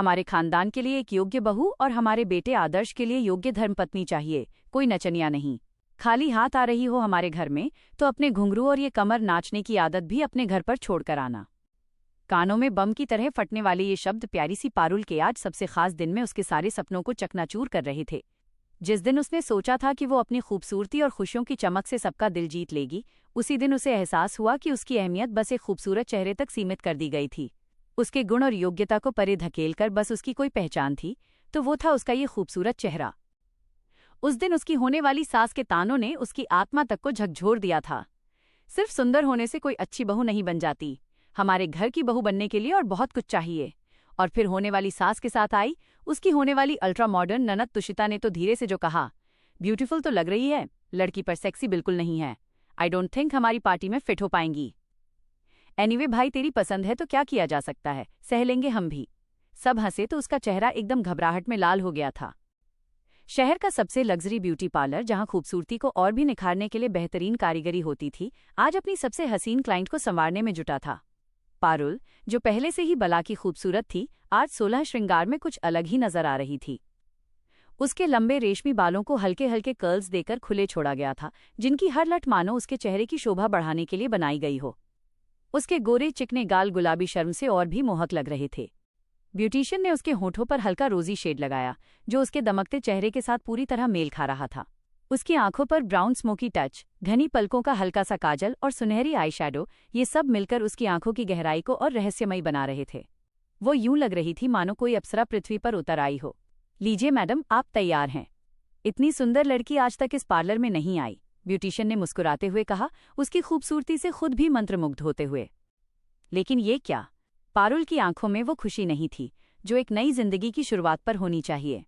हमारे खानदान के लिए एक योग्य बहू और हमारे बेटे आदर्श के लिए योग्य धर्मपत्नी चाहिए, कोई नचनिया नहीं। खाली हाथ आ रही हो हमारे घर में तो अपने घुंघरू और ये कमर नाचने की आदत भी अपने घर पर छोड़कर आना। कानों में बम की तरह फटने वाले ये शब्द प्यारी सी पारुल के आज सबसे खास दिन में उसके सारे सपनों को चकनाचूर कर रहे थे। जिस दिन उसने सोचा था कि वो अपनी खूबसूरती और खुशियों की चमक से सबका दिल जीत लेगी, उसी दिन उसे एहसास हुआ कि उसकी अहमियत बस एक खूबसूरत चेहरे तक सीमित कर दी गई थी। उसके गुण और योग्यता को परे धकेलकर बस उसकी कोई पहचान थी तो वो था उसका ये खूबसूरत चेहरा। उस दिन उसकी होने वाली सास के तानों ने उसकी आत्मा तक को झकझोर दिया था। सिर्फ सुंदर होने से कोई अच्छी बहू नहीं बन जाती, हमारे घर की बहू बनने के लिए और बहुत कुछ चाहिए। और फिर होने वाली सास के साथ आई उसकी होने वाली अल्ट्रा मॉडर्न ननद तुषिता ने तो धीरे से जो कहा, ब्यूटीफुल तो लग रही है लड़की पर सेक्सी बिल्कुल नहीं है, आई डोंट थिंक हमारी पार्टी में फिट हो पाएंगी। एनीवे भाई तेरी पसंद है तो क्या किया जा सकता है, सह लेंगे हम भी। सब हंसे तो उसका चेहरा एकदम घबराहट में लाल हो गया था। शहर का सबसे लग्जरी ब्यूटी पार्लर जहां खूबसूरती को और भी निखारने के लिए बेहतरीन कारीगरी होती थी, आज अपनी सबसे हसीन क्लाइंट को संवारने में जुटा था। पारुल, जो पहले से ही बला की खूबसूरत थी, आज 16 श्रृंगार में कुछ अलग ही नजर आ रही थी। उसके लंबे रेशमी बालों को हल्के हल्के कर्ल्स देकर खुले छोड़ा गया था, जिनकी हर लट मानो उसके चेहरे की शोभा बढ़ाने के लिए बनाई गई हो। उसके गोरे चिकने गाल गुलाबी शर्म से और भी मोहक लग रहे थे। ब्यूटिशियन ने उसके होठों पर हल्का रोजी शेड लगाया, जो उसके दमकते चेहरे के साथ पूरी तरह मेल खा रहा था। उसकी आंखों पर ब्राउन स्मोकी टच, घनी पलकों का हल्का सा काजल और सुनहरी आई शैडो, ये सब मिलकर उसकी आंखों की गहराई को और रहस्यमयी बना रहे थे। वो यूं लग रही थी मानो कोई अप्सरा पृथ्वी पर उतर आई हो। लीजिए मैडम, आप तैयार हैं। इतनी सुंदर लड़की आज तक इस पार्लर में नहीं आई, ब्यूटिशियन ने मुस्कुराते हुए कहा, उसकी खूबसूरती से खुद भी मंत्रमुग्ध होते हुए। लेकिन ये क्या? पारुल की आंखों में वो खुशी नहीं थी जो एक नई जिंदगी की शुरुआत पर होनी चाहिए।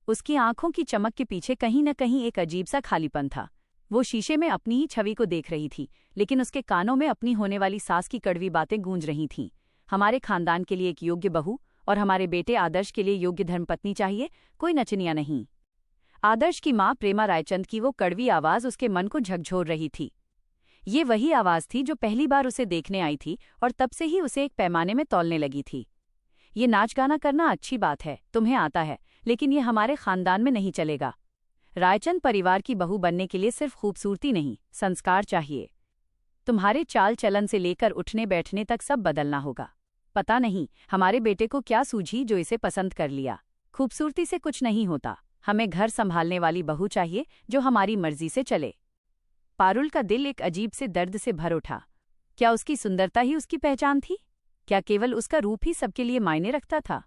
उसकी आंखों की चमक के पीछे कहीं न कहीं एक अजीब सा खालीपन था। वो शीशे में अपनी ही छवि को देख रही थी, लेकिन उसके कानों में अपनी होने वाली सास की कड़वी बातें गूंज रही थीं। हमारे खानदान के लिए एक योग्य बहू और हमारे बेटे आदर्श के लिए योग्य धर्मपत्नी चाहिए, कोई नचनिया नहीं। आदर्श की मां प्रेमा रायचंद की वो कड़वी आवाज उसके मन को झकझोर रही थी। ये वही आवाज थी जो पहली बार उसे देखने आई थी और तब से ही उसे एक पैमाने में तौलने लगी थी। ये नाच गाना करना अच्छी बात है, तुम्हें आता है, लेकिन ये हमारे खानदान में नहीं चलेगा। रायचंद परिवार की बहू बनने के लिए सिर्फ खूबसूरती नहीं, संस्कार चाहिए। तुम्हारे चाल चलन से लेकर उठने बैठने तक सब बदलना होगा। पता नहीं हमारे बेटे को क्या सूझी जो इसे पसंद कर लिया। खूबसूरती से कुछ नहीं होता, हमें घर संभालने वाली बहू चाहिए जो हमारी मर्जी से चले। पारुल का दिल एक अजीब से दर्द से भर उठा। क्या उसकी सुंदरता ही उसकी पहचान थी? क्या केवल उसका रूप ही सबके लिए मायने रखता था?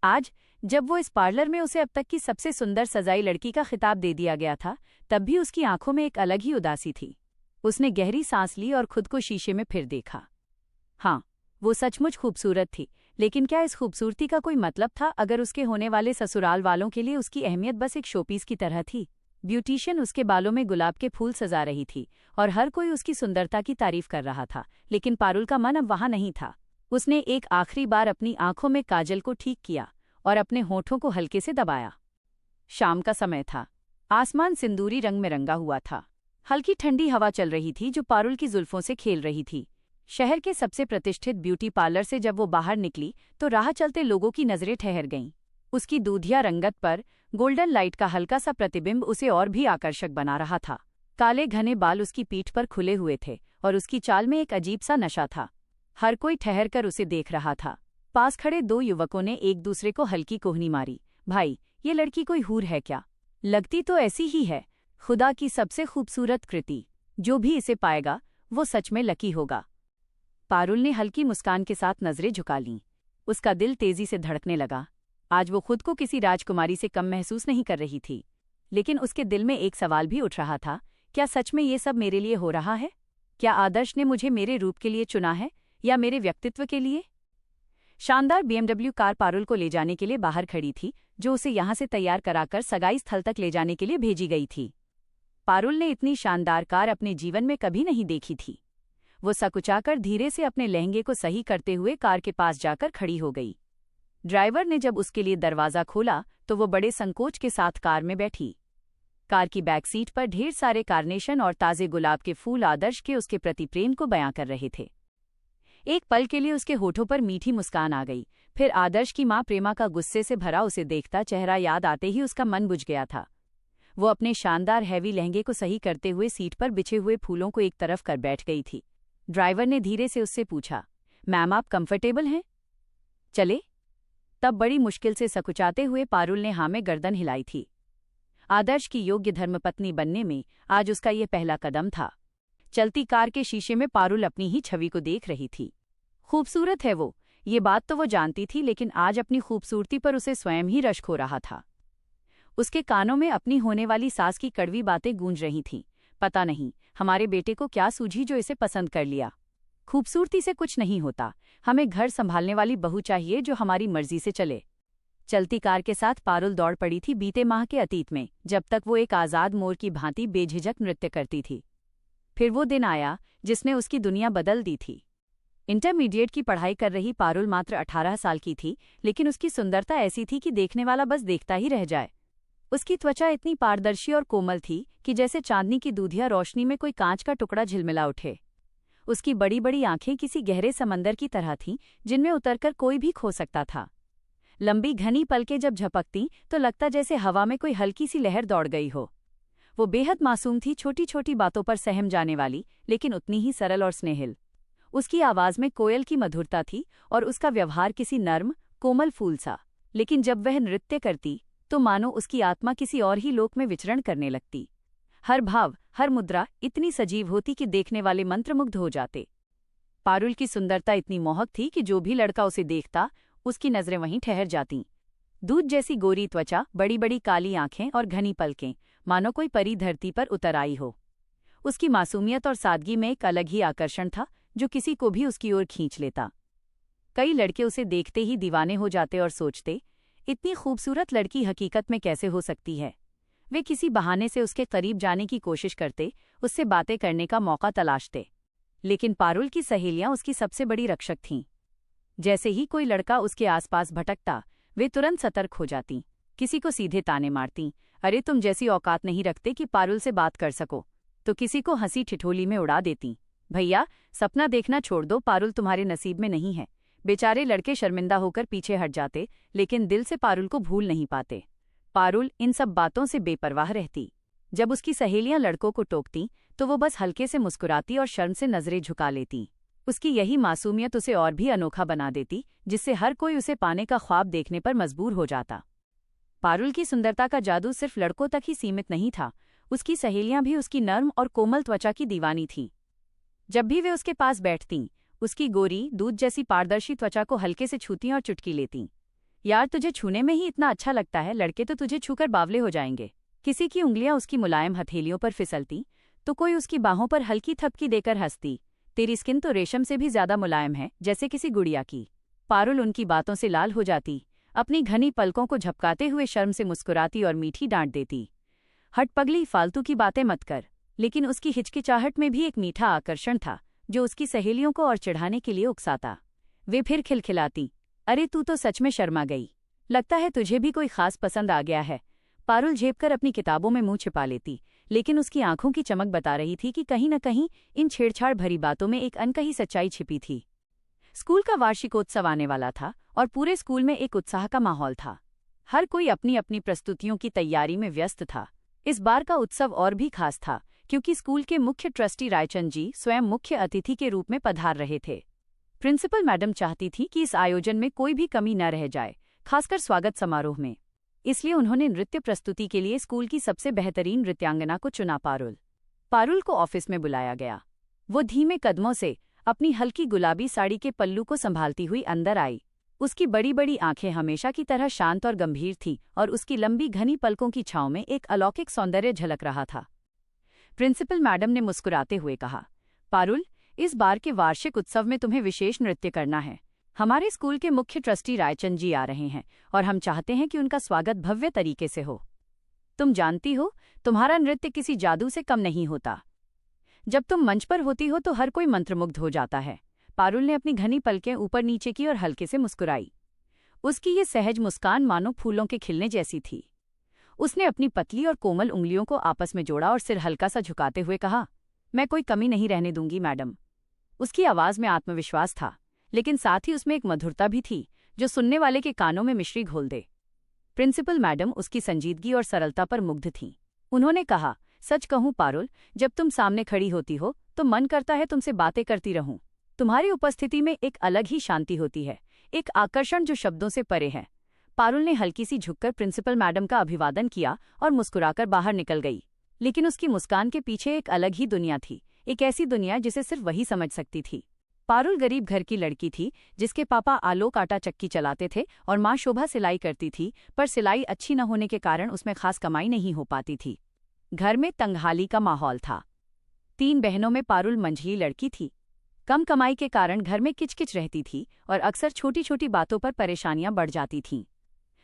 आज जब वो इस पार्लर में उसे अब तक की सबसे सुंदर सजाई लड़की का खिताब दे दिया गया था, तब भी उसकी आंखों में एक अलग ही उदासी थी। उसने गहरी सांस ली और खुद को शीशे में फिर देखा। हाँ, वो सचमुच खूबसूरत थी, लेकिन क्या इस खूबसूरती का कोई मतलब था अगर उसके होने वाले ससुराल वालों के लिए उसकी अहमियत बस एक शोपीस की तरह थी? ब्यूटिशियन उसके बालों में गुलाब के फूल सजा रही थी और हर कोई उसकी सुंदरता की तारीफ कर रहा था, लेकिन पारुल का मन अब वहां नहीं था। उसने एक आखिरी बार अपनी आंखों में काजल को ठीक किया और अपने होठों को हल्के से दबाया। शाम का समय था। आसमान सिंदूरी रंग में रंगा हुआ था। हल्की ठंडी हवा चल रही थी जो पारुल की जुल्फों से खेल रही थी। शहर के सबसे प्रतिष्ठित ब्यूटी पार्लर से जब वो बाहर निकली तो राह चलते लोगों की नजरें ठहर गईं। उसकी दूधिया रंगत पर गोल्डन लाइट का हल्का सा प्रतिबिंब उसे और भी आकर्षक बना रहा था। काले घने बाल उसकी पीठ पर खुले हुए थे और उसकी चाल में एक अजीब सा नशा था। हर कोई ठहर कर उसे देख रहा था। पास खड़े दो युवकों ने एक दूसरे को हल्की कोहनी मारी। भाई, ये लड़की कोई हूर है क्या? लगती तो ऐसी ही है। खुदा की सबसे खूबसूरत कृति। जो भी इसे पाएगा वो सच में लकी होगा। पारुल ने हल्की मुस्कान के साथ नजरें झुका लीं। उसका दिल तेजी से धड़कने लगा। आज वो खुद को किसी राजकुमारी से कम महसूस नहीं कर रही थी, लेकिन उसके दिल में एक सवाल भी उठ रहा था, क्या सच में ये सब मेरे लिए हो रहा है? क्या आदर्श ने मुझे मेरे रूप के लिए चुना है या मेरे व्यक्तित्व के लिए? शानदार BMW कार पारुल को ले जाने के लिए बाहर खड़ी थी, जो उसे यहां से तैयार कराकर सगाई स्थल तक ले जाने के लिए भेजी गई थी। पारुल ने इतनी शानदार कार अपने जीवन में कभी नहीं देखी थी। वो सकुचाकर धीरे से अपने लहंगे को सही करते हुए कार के पास जाकर खड़ी हो गई। ड्राइवर ने जब उसके लिए दरवाजा खोला तो वो बड़े संकोच के साथ कार में बैठी। कार की बैक सीट पर ढेर सारे कार्नेशन और ताजे गुलाब के फूल आदर्श के उसके प्रति प्रेम को बयां कर रहे थे। एक पल के लिए उसके होठों पर मीठी मुस्कान आ गई। फिर आदर्श की माँ प्रेमा का गुस्से से भरा उसे देखता चेहरा याद आते ही उसका मन बुझ गया था। वो अपने शानदार हैवी लहंगे को सही करते हुए सीट पर बिछे हुए फूलों को एक तरफ कर बैठ गई थी। ड्राइवर ने धीरे से उससे पूछा, मैम आप कंफर्टेबल हैं? चले? तब बड़ी मुश्किल से सकुचाते हुए पारुल ने हाँ में गर्दन हिलाई थी। आदर्श की योग्य धर्मपत्नी बनने में आज उसका ये पहला कदम था। चलती कार के शीशे में पारुल अपनी ही छवि को देख रही थी। खूबसूरत है वो, ये बात तो वो जानती थी, लेकिन आज अपनी खूबसूरती पर उसे स्वयं ही रश्क हो रहा था। उसके कानों में अपनी होने वाली सास की कड़वी बातें गूंज रही थीं। पता नहीं हमारे बेटे को क्या सूझी जो इसे पसंद कर लिया। खूबसूरती से कुछ नहीं होता, हमें घर संभालने वाली बहू चाहिए जो हमारी मर्जी से चले। चलती कार के साथ पारुल दौड़ पड़ी थी बीते माह के अतीत में, जब तक वो एक आज़ाद मोर की भांति बेझिझक नृत्य करती थी। फिर वो दिन आया जिसने उसकी दुनिया बदल दी थी। इंटरमीडिएट की पढ़ाई कर रही पारुल मात्र 18 साल की थी, लेकिन उसकी सुंदरता ऐसी थी कि देखने वाला बस देखता ही रह जाए। उसकी त्वचा इतनी पारदर्शी और कोमल थी कि जैसे चांदनी की दूधिया रोशनी में कोई कांच का टुकड़ा झिलमिला उठे। उसकी बड़ी बड़ी आंखें किसी गहरे समंदर की तरह थीं, जिनमें उतरकर कोई भी खो सकता था। लंबी घनी पलकें जब झपकतीं तो लगता जैसे हवा में कोई हल्की सी लहर दौड़ गई हो। वो बेहद मासूम थी, छोटी छोटी बातों पर सहम जाने वाली, लेकिन उतनी ही सरल और स्नेहिल। उसकी आवाज में कोयल की मधुरता थी और उसका व्यवहार किसी नर्म कोमल फूल सा। लेकिन जब वह नृत्य करती तो मानो उसकी आत्मा किसी और ही लोक में विचरण करने लगती। हर भाव, हर मुद्रा इतनी सजीव होती कि देखने वाले मंत्रमुग्ध हो जाते। पारुल की सुंदरता इतनी मोहक थी कि जो भी लड़का उसे देखता उसकी नजरें वहीं ठहर जातीं। दूध जैसी गोरी त्वचा, बड़ी बड़ी काली आंखें और घनी पलकें, मानो कोई परी धरती पर उतर आई हो। उसकी मासूमियत और सादगी में एक अलग ही आकर्षण था जो किसी को भी उसकी ओर खींच लेता। कई लड़के उसे देखते ही दीवाने हो जाते और सोचते, इतनी खूबसूरत लड़की हकीकत में कैसे हो सकती है। वे किसी बहाने से उसके करीब जाने की कोशिश करते, उससे बातें करने का मौका तलाशते। लेकिन पारुल की सहेलियां उसकी सबसे बड़ी रक्षक थीं। जैसे ही कोई लड़का उसके आसपास भटकता, वे तुरंत सतर्क हो जातीं, किसी को सीधे ताने मारतीं, अरे तुम जैसी औकात नहीं रखते कि पारुल से बात कर सको, तो किसी को हंसी ठिठोली में उड़ा देतीं, भैया सपना देखना छोड़ दो, पारुल तुम्हारे नसीब में नहीं है। बेचारे लड़के शर्मिंदा होकर पीछे हट जाते, लेकिन दिल से पारुल को भूल नहीं पाते। पारुल इन सब बातों से बेपरवाह रहती। जब उसकी सहेलियां लड़कों को टोकतीं तो वो बस हल्के से मुस्कुराती और शर्म से नजरें झुका लेती। उसकी यही मासूमियत उसे और भी अनोखा बना देती, जिससे हर कोई उसे पाने का ख्वाब देखने पर मजबूर हो जाता। पारुल की सुंदरता का जादू सिर्फ लड़कों तक ही सीमित नहीं था, उसकी सहेलियां भी उसकी नर्म और कोमल त्वचा की दीवानी थीं। जब भी वे उसके पास बैठतीं, उसकी गोरी दूध जैसी पारदर्शी त्वचा को हल्के से छूतीं और चुटकी लेतीं। यार तुझे छूने में ही इतना अच्छा लगता है, लड़के तो तुझे छूकर बावले हो जाएंगे। किसी की उंगलियां उसकी मुलायम हथेलियों पर फिसलती तो कोई उसकी बाहों पर हल्की थपकी देकर हंसती, तेरी स्किन तो रेशम से भी ज्यादा मुलायम है, जैसे किसी गुड़िया की। पारुल उनकी बातों से लाल हो जाती, अपनी घनी पलकों को झपकाते हुए शर्म से मुस्कुराती और मीठी डांट देती, हट पगली फालतू की बातें मत कर। लेकिन उसकी हिचकिचाहट में भी एक मीठा आकर्षण था जो उसकी सहेलियों को और चिढ़ाने के लिए उकसाता। वे फिर खिलखिलाती, अरे तू तो सच में शर्मा गई, लगता है तुझे भी कोई खास पसंद आ गया है। पारुल झेपकर अपनी किताबों में मुंह छिपा लेती, लेकिन उसकी आंखों की चमक बता रही थी कि कहीं न कहीं इन छेड़छाड़ भरी बातों में एक अनकही सच्चाई छिपी थी। स्कूल का वार्षिकोत्सव आने वाला था और पूरे स्कूल में एक उत्साह का माहौल था। हर कोई अपनी अपनी प्रस्तुतियों की तैयारी में व्यस्त था। इस बार का उत्सव और भी खास था क्योंकि स्कूल के मुख्य ट्रस्टी रायचंद जी स्वयं मुख्य अतिथि के रूप में पधार रहे थे। प्रिंसिपल मैडम चाहती थी कि इस आयोजन में कोई भी कमी न रह जाए, खासकर स्वागत समारोह में। इसलिए उन्होंने नृत्य प्रस्तुति के लिए स्कूल की सबसे बेहतरीन नृत्यांगना को चुना। पारुल को ऑफिस में बुलाया गया। वो धीमे कदमों से अपनी हल्की गुलाबी साड़ी के पल्लू को संभालती हुई अंदर आई। उसकी बड़ी बड़ी आंखें हमेशा की तरह शांत और गंभीर थीं और उसकी लंबी घनी पलकों की छांव में एक अलौकिक सौंदर्य झलक रहा था। प्रिंसिपल मैडम ने मुस्कुराते हुए कहा, पारुल, इस बार के वार्षिक उत्सव में तुम्हें विशेष नृत्य करना है। हमारे स्कूल के मुख्य ट्रस्टी रायचंद जी आ रहे हैं और हम चाहते हैं कि उनका स्वागत भव्य तरीके से हो। तुम जानती हो, तुम्हारा नृत्य किसी जादू से कम नहीं होता। जब तुम मंच पर होती हो तो हर कोई मंत्रमुग्ध हो जाता है। पारुल ने अपनी घनी पलकें ऊपर नीचे की और हल्के से मुस्कुराई। उसकी ये सहज मुस्कान मानो फूलों के खिलने जैसी थी। उसने अपनी पतली और कोमल उंगलियों को आपस में जोड़ा और सिर हल्का सा झुकाते हुए कहा, मैं कोई कमी नहीं रहने दूंगी मैडम। उसकी आवाज में आत्मविश्वास था, लेकिन साथ ही उसमें एक मधुरता भी थी जो सुनने वाले के कानों में मिश्री घोल दे। प्रिंसिपल मैडम उसकी संजीदगी और सरलता पर मुग्ध थीं। उन्होंने कहा, सच कहूं पारुल, जब तुम सामने खड़ी होती हो तो मन करता है तुमसे बातें करती रहूं। तुम्हारी उपस्थिति में एक अलग ही शांति होती है, एक आकर्षण जो शब्दों से परे है। पारुल ने हल्की सी झुककर प्रिंसिपल मैडम का अभिवादन किया और मुस्कुराकर बाहर निकल गई। लेकिन उसकी मुस्कान के पीछे एक अलग ही दुनिया थी, एक ऐसी दुनिया जिसे सिर्फ वही समझ सकती थी। पारुल गरीब घर की लड़की थी, जिसके पापा आलोक आटा चक्की चलाते थे और माँ शोभा सिलाई करती थी, पर सिलाई अच्छी न होने के कारण उसमें खास कमाई नहीं हो पाती थी। घर में तंगहाली का माहौल था। 3 बहनों में पारुल मंझली लड़की थी। कम कमाई के कारण घर में किचकिच रहती थी और अक्सर छोटी छोटी बातों पर परेशानियां बढ़ जाती थीं।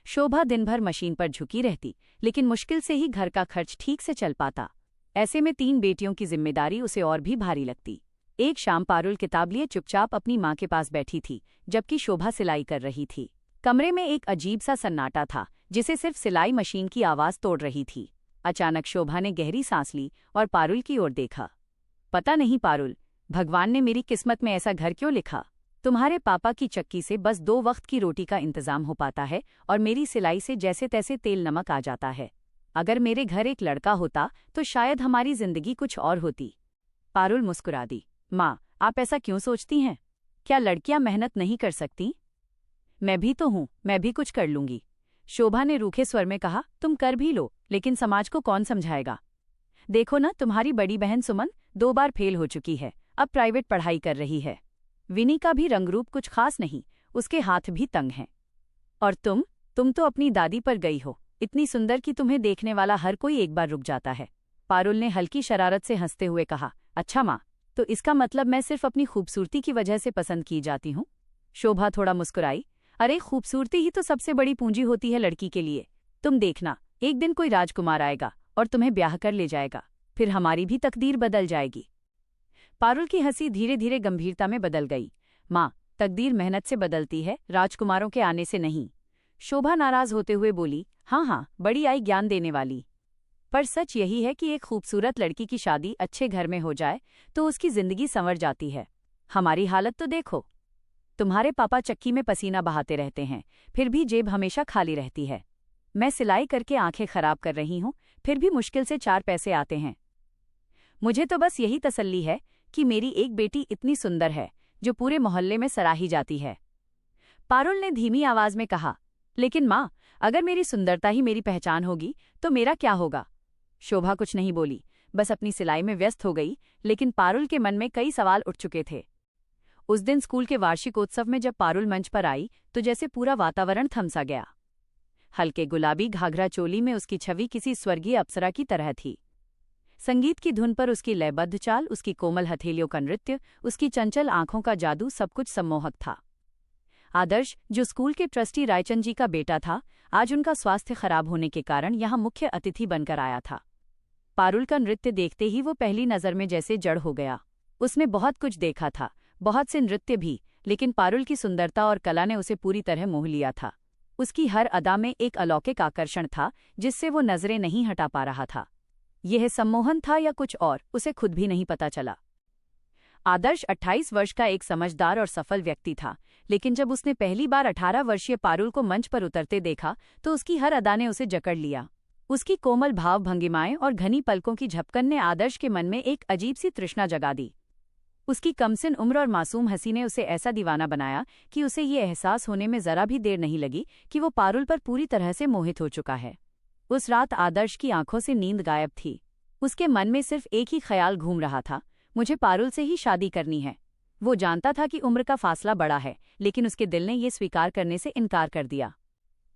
शोभा दिन भर मशीन पर झुकी रहती, लेकिन मुश्किल से ही घर का खर्च ठीक से चल पाता। ऐसे में 3 बेटियों की जिम्मेदारी उसे और भी भारी लगती। एक शाम पारुल किताब लिए चुपचाप अपनी माँ के पास बैठी थी, जबकि शोभा सिलाई कर रही थी। कमरे में एक अजीब सा सन्नाटा था, जिसे सिर्फ सिलाई मशीन की आवाज तोड़ रही थी। अचानक शोभा ने गहरी सांस ली और पारुल की ओर देखा। पता नहीं पारुल, भगवान ने मेरी किस्मत में ऐसा घर क्यों लिखा? तुम्हारे पापा की चक्की से बस 2 वक्त की रोटी का इंतजाम हो पाता है और मेरी सिलाई से जैसे तैसे तेल नमक आ जाता है। अगर मेरे घर एक लड़का होता तो शायद हमारी जिंदगी कुछ और होती। पारुल मुस्कुरा दी। माँ, आप ऐसा क्यों सोचती हैं? क्या लड़कियां मेहनत नहीं कर सकती? मैं भी तो हूँ, मैं भी कुछ कर लूंगी। शोभा ने रूखे स्वर में कहा, तुम कर भी लो, लेकिन समाज को कौन समझाएगा? देखो ना, तुम्हारी बड़ी बहन सुमन 2 बार फेल हो चुकी है, अब प्राइवेट पढ़ाई कर रही है। विनी का भी रंगरूप कुछ खास नहीं, उसके हाथ भी तंग हैं। और तुम तो अपनी दादी पर गई हो, इतनी सुंदर कि तुम्हें देखने वाला हर कोई एक बार रुक जाता है। पारुल ने हल्की शरारत से हंसते हुए कहा, अच्छा माँ, तो इसका मतलब मैं सिर्फ अपनी खूबसूरती की वजह से पसंद की जाती हूँ? शोभा थोड़ा मुस्कुराई। अरे, खूबसूरती ही तो सबसे बड़ी पूंजी होती है लड़की के लिए। तुम देखना, एक दिन कोई राजकुमार आएगा और तुम्हें ब्याह कर ले जाएगा, फिर हमारी भी तकदीर बदल जाएगी। पारुल की हंसी धीरे धीरे गंभीरता में बदल गई। माँ, तकदीर मेहनत से बदलती है, राजकुमारों के आने से नहीं। शोभा नाराज होते हुए बोली, हाँ हाँ, बड़ी आई ज्ञान देने वाली। पर सच यही है कि एक खूबसूरत लड़की की शादी अच्छे घर में हो जाए तो उसकी जिंदगी संवर जाती है। हमारी हालत तो देखो, तुम्हारे पापा चक्की में पसीना बहाते रहते हैं, फिर भी जेब हमेशा खाली रहती है। मैं सिलाई करके आंखें खराब कर रही हूँ, फिर भी मुश्किल से 4 पैसे आते हैं। मुझे तो बस यही तसल्ली है कि मेरी एक बेटी इतनी सुंदर है जो पूरे मोहल्ले में सराही जाती है। पारुल ने धीमी आवाज में कहा, लेकिन माँ, अगर मेरी सुंदरता ही मेरी पहचान होगी तो मेरा क्या होगा? शोभा कुछ नहीं बोली, बस अपनी सिलाई में व्यस्त हो गई, लेकिन पारुल के मन में कई सवाल उठ चुके थे। उस दिन स्कूल के वार्षिकोत्सव में जब पारुल मंच पर आई तो जैसे पूरा वातावरण थमसा गया। हल्के गुलाबी घाघरा चोली में उसकी छवि किसी स्वर्गीय अप्सरा की तरह थी। संगीत की धुन पर उसकी लयबद्ध चाल, उसकी कोमल हथेलियों का नृत्य, उसकी चंचल आंखों का जादू, सब कुछ सम्मोहक था। आदर्श, जो स्कूल के ट्रस्टी रायचंद जी का बेटा था, आज उनका स्वास्थ्य खराब होने के कारण यहाँ मुख्य अतिथि बनकर आया था। पारुल का नृत्य देखते ही वो पहली नज़र में जैसे जड़ हो गया। उसने बहुत कुछ देखा था, बहुत से नृत्य भी, लेकिन पारुल की सुंदरता और कला ने उसे पूरी तरह मोह लिया था। उसकी हर अदा में एक अलौकिक आकर्षण था जिससे वो नजरें नहीं हटा पा रहा था। यह सम्मोहन था या कुछ और, उसे खुद भी नहीं पता चला। आदर्श 28 वर्ष का एक समझदार और सफल व्यक्ति था, लेकिन जब उसने पहली बार 18 वर्षीय पारुल को मंच पर उतरते देखा तो उसकी हर अदा ने उसे जकड़ लिया। उसकी कोमल भाव भंगिमाएं और घनी पलकों की झपकन ने आदर्श के मन में एक अजीब सी तृष्णा जगा दी। उसकी कमसिन उम्र और मासूम हंसी ने उसे ऐसा दीवाना बनाया कि उसे ये एहसास होने में जरा भी देर नहीं लगी कि वो पारुल पर पूरी तरह से मोहित हो चुका है। उस रात आदर्श की आंखों से नींद गायब थी। उसके मन में सिर्फ एक ही ख्याल घूम रहा था, मुझे पारुल से ही शादी करनी है। वो जानता था कि उम्र का फासला बड़ा है, लेकिन उसके दिल ने यह स्वीकार करने से इनकार कर दिया।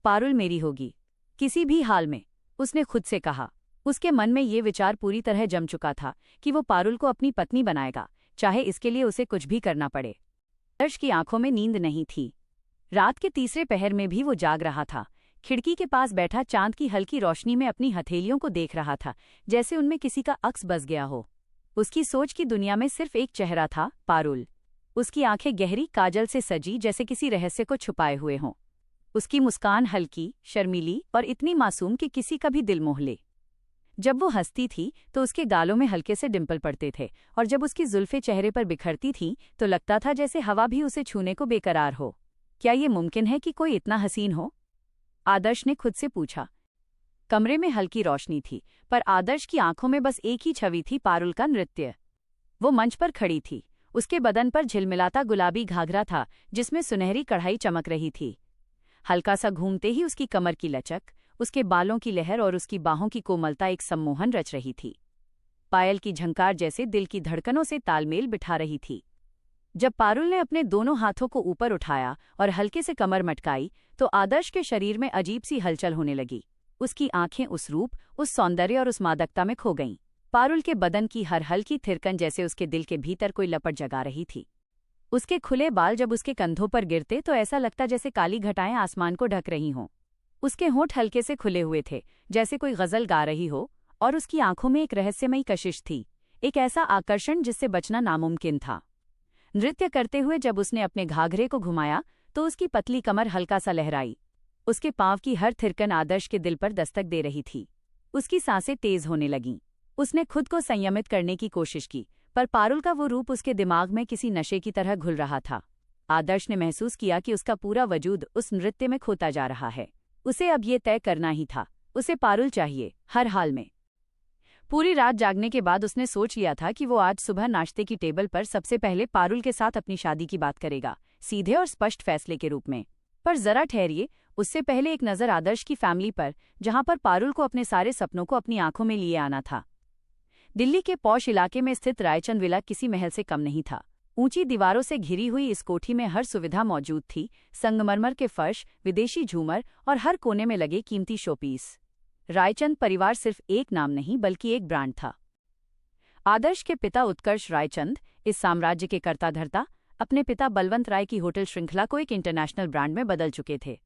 पारुल मेरी होगी, किसी भी हाल में, उसने खुद से कहा। उसके मन में ये विचार पूरी तरह जम चुका था कि वो पारुल को अपनी पत्नी बनाएगा, चाहे इसके लिए उसे कुछ भी करना पड़े। आदर्श की आंखों में नींद नहीं थी। रात के तीसरे पहर में भी वो जाग रहा था। खिड़की के पास बैठा चांद की हल्की रोशनी में अपनी हथेलियों को देख रहा था, जैसे उनमें किसी का अक्स बस गया हो। उसकी सोच की दुनिया में सिर्फ एक चेहरा था, पारुल। उसकी आंखें गहरी काजल से सजी, जैसे किसी रहस्य को छुपाए हुए हों। उसकी मुस्कान हल्की, शर्मीली और इतनी मासूम कि किसी का भी दिल मोह ले। जब वो हंसती थी तो उसके गालों में हल्के से डिंपल पड़ते थे, और जब उसकी जुल्फें चेहरे पर बिखरती थीं तो लगता था जैसे हवा भी उसे छूने को बेकरार हो। क्या ये मुमकिन है कि कोई इतना हसीन हो? आदर्श ने खुद से पूछा। कमरे में हल्की रोशनी थी, पर आदर्श की आंखों में बस एक ही छवि थी, पारुल का नृत्य। वो मंच पर खड़ी थी। उसके बदन पर झिलमिलाता गुलाबी घाघरा था जिसमें सुनहरी कढ़ाई चमक रही थी। हल्का सा घूमते ही उसकी कमर की लचक, उसके बालों की लहर और उसकी बाहों की कोमलता एक सम्मोहन रच रही थी। पायल की झंकार जैसे दिल की धड़कनों से तालमेल बिठा रही थी। जब पारुल ने अपने दोनों हाथों को ऊपर उठाया और हल्के से कमर मटकाई तो आदर्श के शरीर में अजीब सी हलचल होने लगी। उसकी आंखें उस रूप, उस सौंदर्य और उस मादकता में खो गईं। पारुल के बदन की हर हल्की थिरकन जैसे उसके दिल के भीतर कोई लपट जगा रही थी। उसके खुले बाल जब उसके कंधों पर गिरते तो ऐसा लगता जैसे काली घटाएं आसमान को ढक रही हों। उसके होंठ हल्के से खुले हुए थे जैसे कोई गजल गा रही हो, और उसकी आंखों में एक रहस्यमयी कशिश थी, एक ऐसा आकर्षण जिससे बचना नामुमकिन था। नृत्य करते हुए जब उसने अपने घाघरे को घुमाया तो उसकी पतली कमर हल्का सा लहराई। उसके पांव की हर थिरकन आदर्श के दिल पर दस्तक दे रही थी। उसकी सांसें तेज होने लगीं। उसने खुद को संयमित करने की कोशिश की, पर पारुल का वो रूप उसके दिमाग में किसी नशे की तरह घुल रहा था। आदर्श ने महसूस किया कि उसका पूरा वजूद उस नृत्य में खोता जा रहा है। उसे अब ये तय करना ही था, उसे पारुल चाहिए, हर हाल में। पूरी रात जागने के बाद उसने सोच लिया था कि वो आज सुबह नाश्ते की टेबल पर सबसे पहले पारुल के साथ अपनी शादी की बात करेगा, सीधे और स्पष्ट फैसले के रूप में। पर जरा ठहरिए, उससे पहले एक नज़र आदर्श की फैमिली पर, जहां पर पारुल को अपने सारे सपनों को अपनी आंखों में लिए आना था। दिल्ली के पॉश इलाके में स्थित रायचंद विला किसी महल से कम नहीं था। ऊंची दीवारों से घिरी हुई इस कोठी में हर सुविधा मौजूद थी, संगमरमर के फर्श, विदेशी झूमर और हर कोने में लगे कीमती शोपीस। रायचंद परिवार सिर्फ एक नाम नहीं बल्कि एक ब्रांड था। आदर्श के पिता उत्कर्ष रायचंद इस साम्राज्य के कर्ता धर्ता अपने पिता बलवंत राय की होटल श्रृंखला को एक इंटरनेशनल ब्रांड में बदल चुके थे।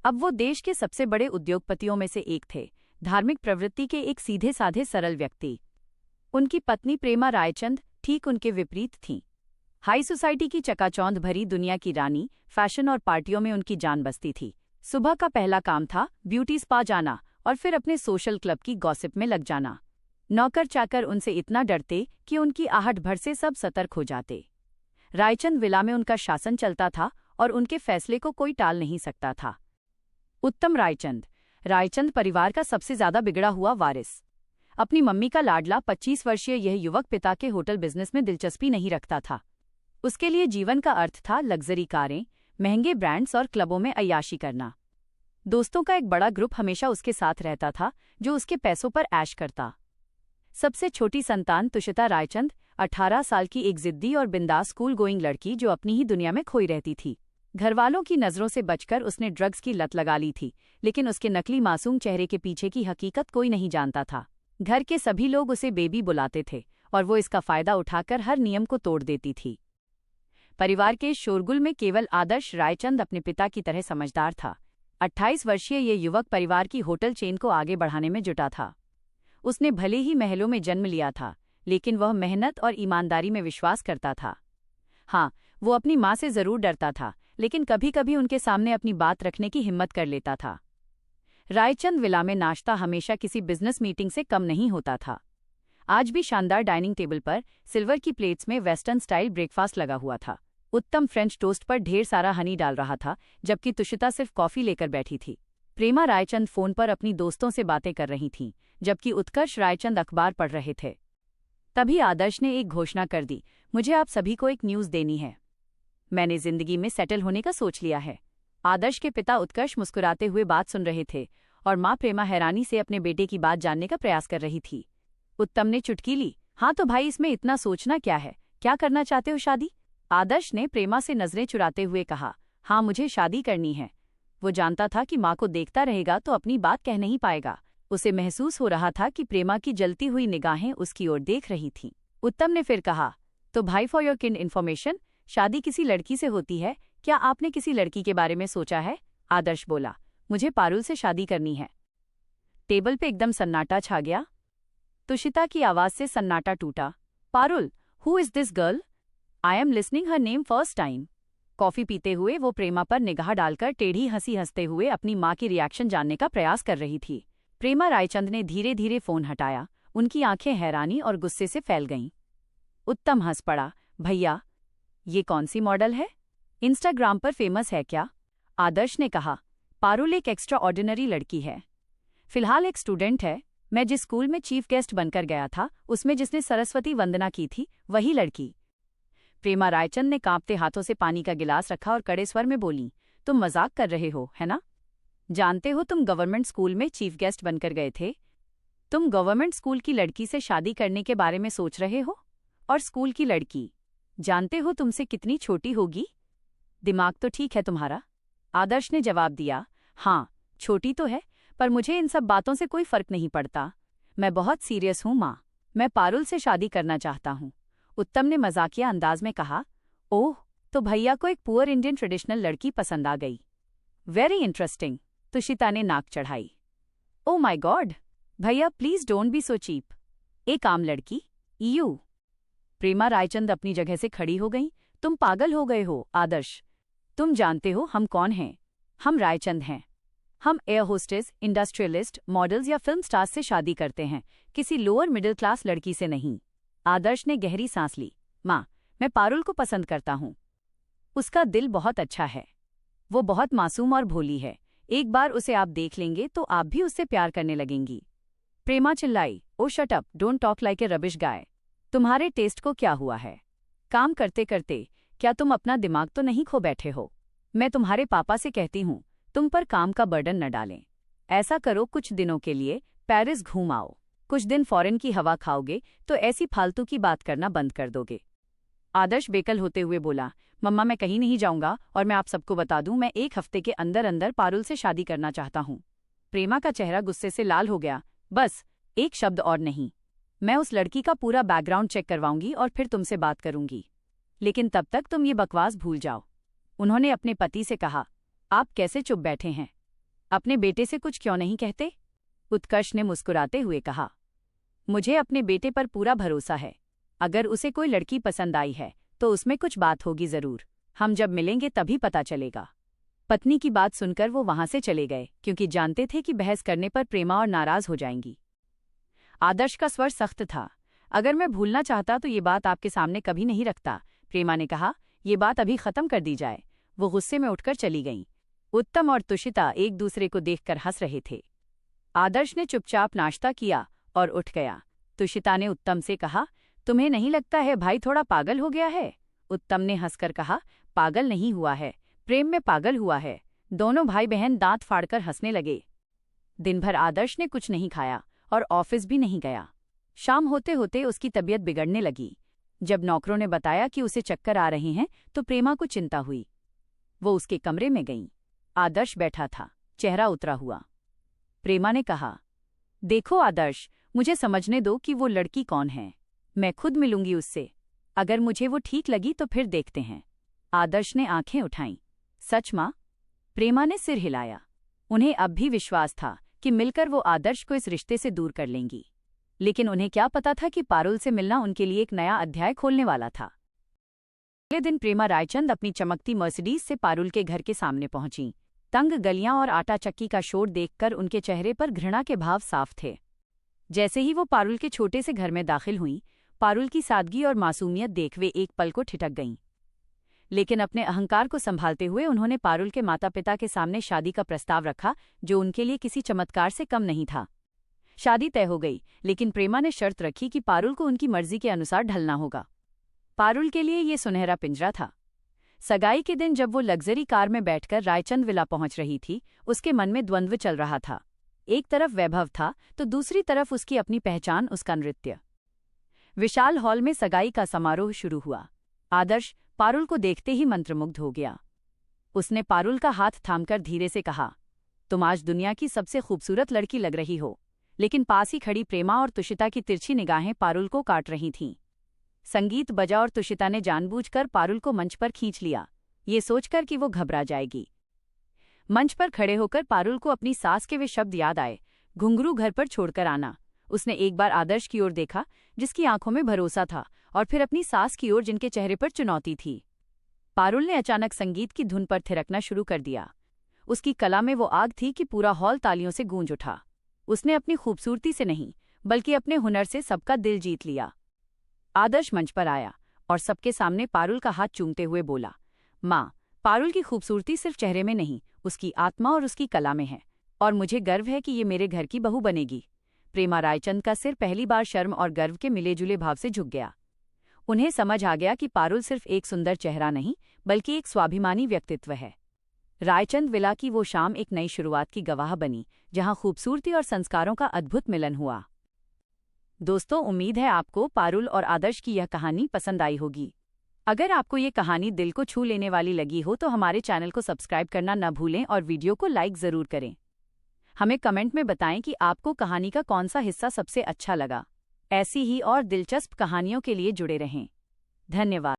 अब वो देश के सबसे बड़े उद्योगपतियों में से एक थे, धार्मिक प्रवृत्ति के एक सीधे साधे सरल व्यक्ति। उनकी पत्नी प्रेमा रायचंद ठीक उनके विपरीत थीं। हाई सोसाइटी की चकाचौंध भरी दुनिया की रानी, फैशन और पार्टियों में उनकी जान बसती थी। सुबह का पहला काम था ब्यूटी स्पा जाना और फिर अपने सोशल क्लब की गॉसिप में लग जाना। नौकर चाकर उनसे इतना डरते कि उनकी आहट भर से सब सतर्क हो जाते। रायचंद विला में उनका शासन चलता था और उनके फैसले को कोई टाल नहीं सकता था। उत्तम रायचंद, रायचंद परिवार का सबसे ज्यादा बिगड़ा हुआ वारिस। अपनी मम्मी का लाडला 25 वर्षीय यह युवक पिता के होटल बिजनेस में दिलचस्पी नहीं रखता था। उसके लिए जीवन का अर्थ था लग्जरी कारें, महंगे ब्रांड्स और क्लबों में अय्याशी करना। दोस्तों का एक बड़ा ग्रुप हमेशा उसके साथ रहता था जो उसके पैसों पर ऐश करता। सबसे छोटी संतान तुषिता रायचंद 18 साल की एक जिद्दी और बिंदास स्कूल गोइंग लड़की जो अपनी ही दुनिया में खोई रहती थी। घरवालों की नज़रों से बचकर उसने ड्रग्स की लत लगा ली थी, लेकिन उसके नकली मासूम चेहरे के पीछे की हकीकत कोई नहीं जानता था। घर के सभी लोग उसे बेबी बुलाते थे और वो इसका फायदा उठाकर हर नियम को तोड़ देती थी। परिवार के शोरगुल में केवल आदर्श रायचंद अपने पिता की तरह समझदार था। 28 वर्षीय ये युवक परिवार की होटल चेन को आगे बढ़ाने में जुटा था। उसने भले ही महलों में जन्म लिया था, लेकिन वह मेहनत और ईमानदारी में विश्वास करता था। हाँ, वो अपनी माँ से जरूर डरता था, लेकिन कभी कभी उनके सामने अपनी बात रखने की हिम्मत कर लेता था। रायचंद विला में नाश्ता हमेशा किसी बिजनेस मीटिंग से कम नहीं होता था। आज भी शानदार डाइनिंग टेबल पर सिल्वर की प्लेट्स में वेस्टर्न स्टाइल ब्रेकफास्ट लगा हुआ था। उत्तम फ्रेंच टोस्ट पर ढेर सारा हनी डाल रहा था, जबकि तुषिता सिर्फ कॉफी लेकर बैठी थी। प्रेमा रायचंद फोन पर अपनी दोस्तों से बातें कर रही थीं, जबकि उत्कर्ष रायचंद अखबार पढ़ रहे थे। तभी आदर्श ने एक घोषणा कर दी, मुझे आप सभी को एक न्यूज़ देनी है। मैंने जिंदगी में सेटल होने का सोच लिया है। आदर्श के पिता उत्कर्ष मुस्कुराते हुए बात सुन रहे थे और माँ प्रेमा हैरानी से अपने बेटे की बात जानने का प्रयास कर रही थी। उत्तम ने चुटकी ली, हाँ तो भाई इसमें इतना सोचना क्या है, क्या करना चाहते हो शादी? आदर्श ने प्रेमा से नजरें चुराते हुए कहा, हाँ मुझे शादी करनी है। वो जानता था कि माँ को देखता रहेगा तो अपनी बात कह नहीं पाएगा। उसे महसूस हो रहा था कि प्रेमा की जलती हुई निगाहें उसकी ओर देख रही थीं। उत्तम ने फिर कहा, तो भाई फॉर योर किंड इन्फॉर्मेशन, शादी किसी लड़की से होती है, क्या आपने किसी लड़की के बारे में सोचा है? आदर्श बोला, मुझे पारुल से शादी करनी है। टेबल पे एकदम सन्नाटा छा गया। तुषिता की आवाज से सन्नाटा टूटा। Parul, who is this girl? I am listening her name first time. Coffee पीते हुए वो प्रेमा पर निगाह डालकर टेढ़ी हंसी हंसते हुए अपनी माँ की रिएक्शन जानने का प्रयास कर रही थी। प्रेमा रायचंद ने धीरे धीरे फोन हटाया। उनकी आंखें हैरानी और गुस्से से फैल गईं। उत्तम हंस पड़ा। भैया, ये कौन सी मॉडल है? इंस्टाग्राम पर फेमस है क्या? आदर्श ने कहा। पारुल एक एक्स्ट्रा ऑर्डिनरी लड़की है। फिलहाल एक स्टूडेंट है। मैं जिस स्कूल में चीफ गेस्ट बनकर गया था, उसमें जिसने सरस्वती वंदना की थी, वही लड़की। प्रेमा रायचंद ने कांपते हाथों से पानी का गिलास रखा और कड़े स्वर में बोली, तुम मजाक कर रहे हो, है ना? जानते हो तुम गवर्नमेंट स्कूल में चीफ गेस्ट बनकर गए थे। तुम गवर्नमेंट स्कूल की लड़की से शादी करने के बारे में सोच रहे हो? और स्कूल की लड़की, जानते हो तुमसे कितनी छोटी होगी? दिमाग तो ठीक है तुम्हारा? आदर्श ने जवाब दिया, हाँ, छोटी तो है, पर मुझे इन सब बातों से कोई फर्क नहीं पड़ता। मैं बहुत सीरियस हूं माँ। मैं पारुल से शादी करना चाहता हूं। उत्तम ने मजाकिया अंदाज में कहा। ओह, तो भैया को एक पुअर इंडियन ट्रेडिशनल लड़की पसंद आ गई। वेरी इंटरेस्टिंग, तुषिता ने नाक चढ़ाई। ओह माय गॉड, भैया please don't be so cheap. एक आम लड़की, यू। प्रेमा रायचंद अपनी जगह से खड़ी हो गई। तुम पागल हो गए हो आदर्श। तुम जानते हो हम कौन हैं? हम रायचंद हैं। हम एयर होस्टेस, इंडस्ट्रियलिस्ट, मॉडल्स या फिल्म स्टार्स से शादी करते हैं, किसी लोअर मिडिल क्लास लड़की से नहीं। आदर्श ने गहरी सांस ली। माँ, मैं पारुल को पसंद करता हूँ। उसका दिल बहुत अच्छा है। वो बहुत मासूम और भोली है। एक बार उसे आप देख लेंगे तो आप भी उससे प्यार करने लगेंगी। प्रेमा चिल्लाई, oh shut up, don't talk like a rubbish guy. तुम्हारे टेस्ट को क्या हुआ है? काम करते करते क्या तुम अपना दिमाग तो नहीं खो बैठे हो? मैं तुम्हारे पापा से कहती हूँ, तुम पर काम का बर्डन न डालें। ऐसा करो, कुछ दिनों के लिए पेरिस घूम आओ। कुछ दिन फॉरेन की हवा खाओगे तो ऐसी फालतू की बात करना बंद कर दोगे। आदर्श बेकल होते हुए बोला, मम्मा मैं कहीं नहीं जाऊंगा, और मैं आप सबको बता दूं, मैं 1 हफ्ते के अंदर अंदर पारुल से शादी करना चाहता हूं। प्रेमा का चेहरा गुस्से से लाल हो गया। बस एक शब्द और नहीं। मैं उस लड़की का पूरा बैकग्राउंड चेक करवाऊंगी और फिर तुमसे बात करूंगी। लेकिन तब तक तुम ये बकवास भूल जाओ। उन्होंने अपने पति से कहा। आप कैसे चुप बैठे हैं? अपने बेटे से कुछ क्यों नहीं कहते? उत्कर्ष ने मुस्कुराते हुए कहा, मुझे अपने बेटे पर पूरा भरोसा है। अगर उसे कोई लड़की पसंद आई है तो उसमें कुछ बात होगी जरूर। हम जब मिलेंगे तभी पता चलेगा। पत्नी की बात सुनकर वो वहां से चले गए, क्योंकि जानते थे कि बहस करने पर प्रेमा और नाराज हो जाएंगी। आदर्श का स्वर सख्त था। अगर मैं भूलना चाहता तो ये बात आपके सामने कभी नहीं रखता। प्रेमा ने कहा, ये बात अभी खत्म कर दी जाए। वो गुस्से में उठकर चली गईं। उत्तम और तुषिता एक दूसरे को देखकर हंस रहे थे। आदर्श ने चुपचाप नाश्ता किया और उठ गया। तुषिता ने उत्तम से कहा, तुम्हें नहीं लगता है भाई थोड़ा पागल हो गया है? उत्तम ने हंसकर कहा, पागल नहीं हुआ है, प्रेम में पागल हुआ है। दोनों भाई बहन दांत फाड़कर हंसने लगे। दिन भर आदर्श ने कुछ नहीं खाया और ऑफिस भी नहीं गया। शाम होते होते उसकी तबीयत बिगड़ने लगी। जब नौकरों ने बताया कि उसे चक्कर आ रहे हैं तो प्रेमा को चिंता हुई। वो उसके कमरे में गई। आदर्श बैठा था, चेहरा उतरा हुआ। प्रेमा ने कहा, देखो आदर्श, मुझे समझने दो कि वो लड़की कौन है। मैं खुद मिलूंगी उससे। अगर मुझे वो ठीक लगी तो फिर देखते हैं। आदर्श ने आंखें उठाईं। सच माँ? प्रेमा ने सिर हिलाया। उन्हें अब भी विश्वास था कि मिलकर वो आदर्श को इस रिश्ते से दूर कर लेंगी। लेकिन उन्हें क्या पता था कि पारुल से मिलना उनके लिए एक नया अध्याय खोलने वाला था। अगले दिन प्रेमा रायचंद अपनी चमकती मर्सिडीज से पारुल के घर के सामने पहुंची। तंग गलियां और आटा चक्की का शोर देखकर उनके चेहरे पर घृणा के भाव साफ थे। जैसे ही वो पारुल के छोटे से घर में दाखिल हुईं, पारुल की सादगी और मासूमियत देख वे एक पल को ठिठक गईं। लेकिन अपने अहंकार को संभालते हुए उन्होंने पारुल के माता पिता के सामने शादी का प्रस्ताव रखा, जो उनके लिए किसी चमत्कार से कम नहीं था। शादी तय हो गई, लेकिन प्रेमा ने शर्त रखी कि पारुल को उनकी मर्जी के अनुसार ढलना होगा। पारुल के लिए ये सुनहरा पिंजरा था। सगाई के दिन जब वो लग्जरी कार में बैठकर रायचंद विला पहुंच रही थी, उसके मन में द्वंद्व चल रहा था। एक तरफ वैभव था तो दूसरी तरफ उसकी अपनी पहचान, उसका नृत्य। विशाल हॉल में सगाई का समारोह शुरू हुआ। आदर्श पारुल को देखते ही मंत्रमुग्ध हो गया। उसने पारुल का हाथ थामकर धीरे से कहा, तुम आज दुनिया की सबसे खूबसूरत लड़की लग रही हो। लेकिन पास ही खड़ी प्रेमा और तुषिता की तिरछी निगाहें पारुल को काट रही थीं। संगीत बजा और तुषिता ने जानबूझकर पारुल को मंच पर खींच लिया, ये सोचकर कि वो घबरा जाएगी। मंच पर खड़े होकर पारुल को अपनी सास के वे शब्द याद आए, घुंघरू घर पर छोड़कर आना। उसने एक बार आदर्श की ओर देखा, जिसकी आंखों में भरोसा था, और फिर अपनी सास की ओर, जिनके चेहरे पर चुनौती थी। पारुल ने अचानक संगीत की धुन पर थिरकना शुरू कर दिया। उसकी कला में वो आग थी कि पूरा हॉल तालियों से गूंज उठा। उसने अपनी खूबसूरती से नहीं, बल्कि अपने हुनर से सबका दिल जीत लिया। आदर्श मंच पर आया और सबके सामने पारुल का हाथ चूमते हुए बोला, माँ, पारुल की खूबसूरती सिर्फ चेहरे में नहीं, उसकी आत्मा और उसकी कला में है, और मुझे गर्व है कि ये मेरे घर की बहू बनेगी। प्रेमा रायचंद का सिर पहली बार शर्म और गर्व के मिले-जुले भाव से झुक गया। उन्हें समझ आ गया कि पारुल सिर्फ एक सुंदर चेहरा नहीं, बल्कि एक स्वाभिमानी व्यक्तित्व है। रायचंद विला की वो शाम एक नई शुरुआत की गवाह बनी, जहां खूबसूरती और संस्कारों का अद्भुत मिलन हुआ। दोस्तों, उम्मीद है आपको पारुल और आदर्श की यह कहानी पसंद आई होगी। अगर आपको ये कहानी दिल को छू लेने वाली लगी हो तो हमारे चैनल को सब्सक्राइब करना न भूलें और वीडियो को लाइक ज़रूर करें। हमें कमेंट में बताएं कि आपको कहानी का कौन सा हिस्सा सबसे अच्छा लगा। ऐसी ही और दिलचस्प कहानियों के लिए जुड़े रहें। धन्यवाद।